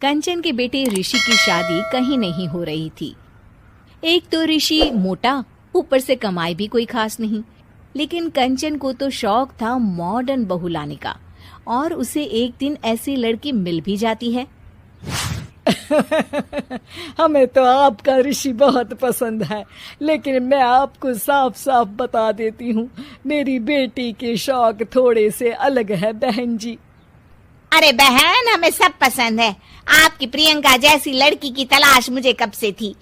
कंचन के बेटे ऋषि की शादी कहीं नहीं हो रही थी। एक तो ऋषि मोटा, ऊपर से कमाई भी कोई खास नहीं। लेकिन कंचन को तो शौक था मॉडर्न बहू लाने का, और उसे एक दिन ऐसी लड़की मिल भी जाती है। हमें तो आपका ऋषि बहुत पसंद है, लेकिन मैं आपको साफ साफ बता देती हूँ, मेरी बेटी के शौक थोड़े से अलग है बहन जी। अरे बहन, हमें सब पसंद है। आपकी प्रियंका जैसी लड़की की तलाश मुझे कब से थी।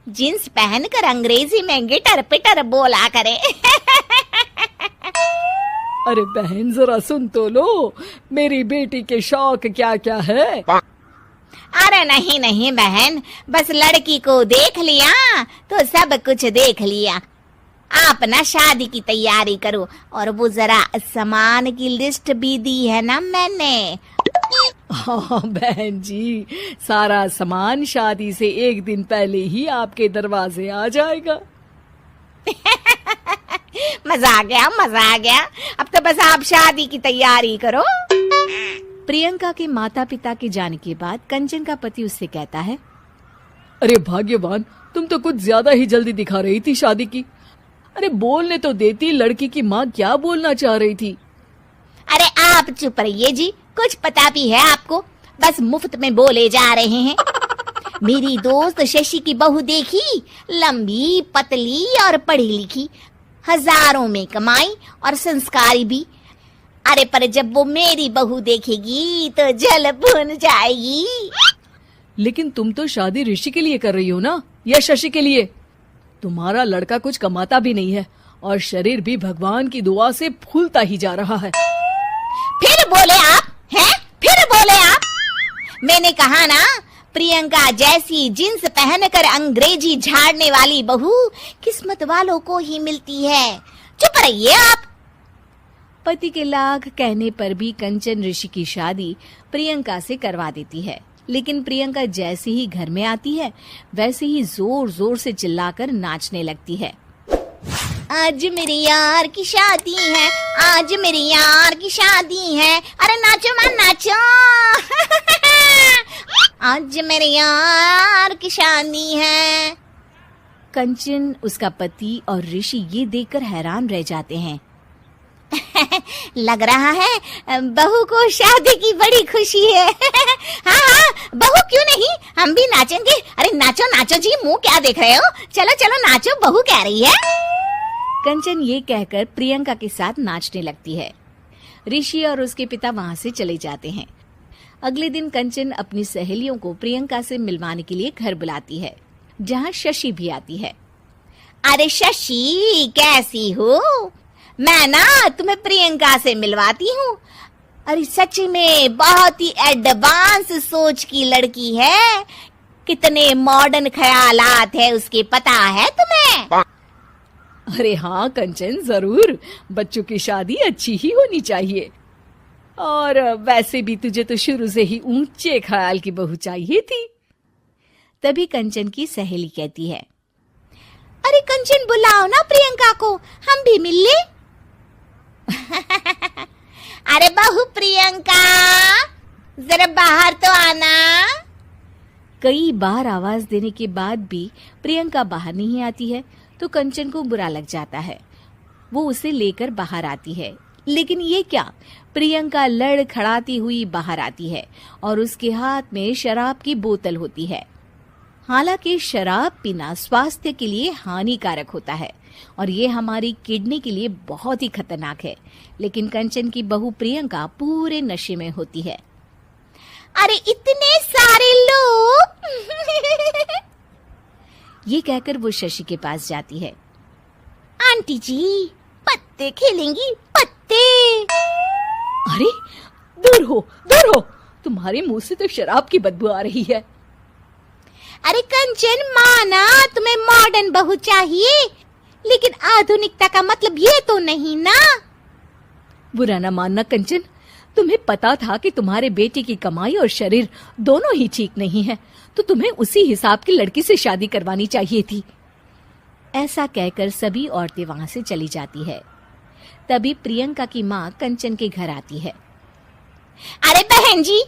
जींस पहनकर अंग्रेजी में गिटर पिटर बोला करे। अरे बहन, जरा सुन तो लो, मेरी बेटी के शौक क्या क्या है। अरे नहीं नहीं बहन, बस लड़की को देख लिया तो सब कुछ देख लिया। आप ना शादी की तैयारी करो, और वो जरा सामान की लिस्ट भी दी है ना मैंने। हाँ बहन जी, सारा सामान शादी से एक दिन पहले ही आपके दरवाजे आ जाएगा। मजा आ गया, मजा आ गया। अब तो बस आप शादी की तैयारी करो। प्रियंका के माता पिता के जाने के बाद कंचन का पति उससे कहता है, अरे भाग्यवान, तुम तो कुछ ज्यादा ही जल्दी दिखा रही थी शादी की। अरे बोलने तो देती, लड़की की माँ क्या बोलना चाह रही थी। अरे आप चुप रहिए जी, कुछ पता भी है आपको, बस मुफ्त में बोले जा रहे हैं। मेरी दोस्त शशि की बहू देखी, लंबी पतली और पढ़ी लिखी, हजारों में कमाई और संस्कारी भी। अरे पर जब वो मेरी बहू देखेगी तो जल भुन जाएगी। लेकिन तुम तो शादी ऋषि के लिए कर रही हो ना, या शशि के लिए? तुम्हारा लड़का कुछ कमाता भी नहीं है, और शरीर भी भगवान की दुआ से फूलता ही जा रहा है। फिर बोले आप हैं? फिर बोले आप? मैंने कहा ना, प्रियंका जैसी जींस पहनकर अंग्रेजी झाड़ने वाली बहू किस्मत वालों को ही मिलती है। चुप रहिए आप। पति के लाख कहने पर भी कंचन ऋषि की शादी प्रियंका से करवा देती है। लेकिन प्रियंका जैसे ही घर में आती है, वैसे ही जोर जोर से चिल्लाकर नाचने लगती है। आज मेरे यार की शादी है, आज मेरे यार की शादी है। अरे नाचो मां नाचो। आज मेरे यार की शादी है। कंचन, उसका पति और ऋषि ये देखकर हैरान रह जाते हैं। लग रहा है बहू को शादी की बड़ी खुशी है। हाँ हाँ, बहू क्यों नहीं, हम भी नाचेंगे। अरे नाचो नाचो जी, मुंह क्या देख रहे हो, चलो चलो नाचो, बहू कह रही है। कंचन ये कहकर प्रियंका के साथ नाचने लगती है। ऋषि और उसके पिता वहां से चले जाते हैं। अगले दिन कंचन अपनी सहेलियों को प्रियंका से मिलवाने के लिए घर बुलाती है, जहाँ शशि भी आती है। अरे शशि, कैसी हो? मैं ना तुम्हें प्रियंका से मिलवाती हूँ। अरे सच में बहुत ही एडवांस सोच की लड़की है। कितने मॉडर्न ख्यालात है उसके, पता है तुम्हें? अरे हाँ कंचन, जरूर। बच्चों की शादी अच्छी ही होनी चाहिए, और वैसे भी तुझे तो शुरू से ही ऊंचे ख्याल की बहू चाहिए थी। तभी कंचन की सहेली कहती है, अरे कंचन, बुलाओ ना प्रियंका को, हम भी मिल ले। अरे बहू प्रियंका, जरा बाहर तो आना। कई बार आवाज देने के बाद भी प्रियंका बाहर नहीं आती है, तो कंचन को बुरा लग जाता है। वो उसे लेकर बाहर आती है, लेकिन ये क्या, प्रियंका लड़खड़ाती हुई बाहर आती है और उसके हाथ में शराब की बोतल होती है। हालांकि शराब पीना स्वास्थ्य के लिए हानिकारक होता है, और ये हमारी किडनी के लिए बहुत ही खतरनाक है। लेकिन कंचन की बहू प्रियंका पूरे नशे में होती है। अरे इतने सारे लोग। ये कहकर वो शशि के पास जाती है। आंटी जी, पत्ते खेलेंगी, पत्ते। अरे दूर हो, दूर हो, तुम्हारे मुंह से तो शराब की बदबू आ रही है। अरे कंचन, माना तुम्हें मॉडर्न बहू चाहिए, लेकिन आधुनिकता का मतलब ये तो नहीं ना। बुरा ना मानना कंचन, तुम्हें पता था कि तुम्हारे बेटे की कमाई और शरीर दोनों ही ठीक नहीं है, तो तुम्हें उसी हिसाब की लड़की से शादी करवानी चाहिए थी। ऐसा कहकर सभी औरतें वहां से चली जाती है। तभी प्रियंका की माँ कंचन के घर आती है। अरे बहन जी,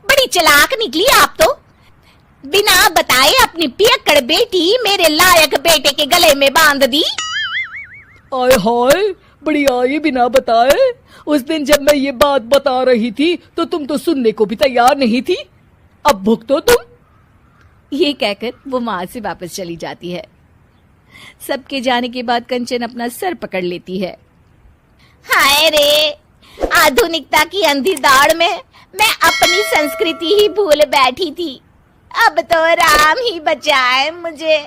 बड़ी चालाक निकली आप तो। बिना बताए अपनी पियक्कड़ बेटी मेरे लायक बेटे के गले में बांध दी। आय हाय, बड़ी आई बिना बताए। उस दिन जब मैं ये बात बता रही थी तो तुम तो सुनने को भी तैयार नहीं थी। अब भुगतो तुम। ये कहकर वो वहां से वापस चली जाती है। सबके जाने के बाद कंचन अपना सर पकड़ लेती है। हाय रे, आधुनिकता की अंधी दौड़ में मैं अपनी संस्कृति ही भूल बैठी थी। अब तो राम ही बचाए मुझे।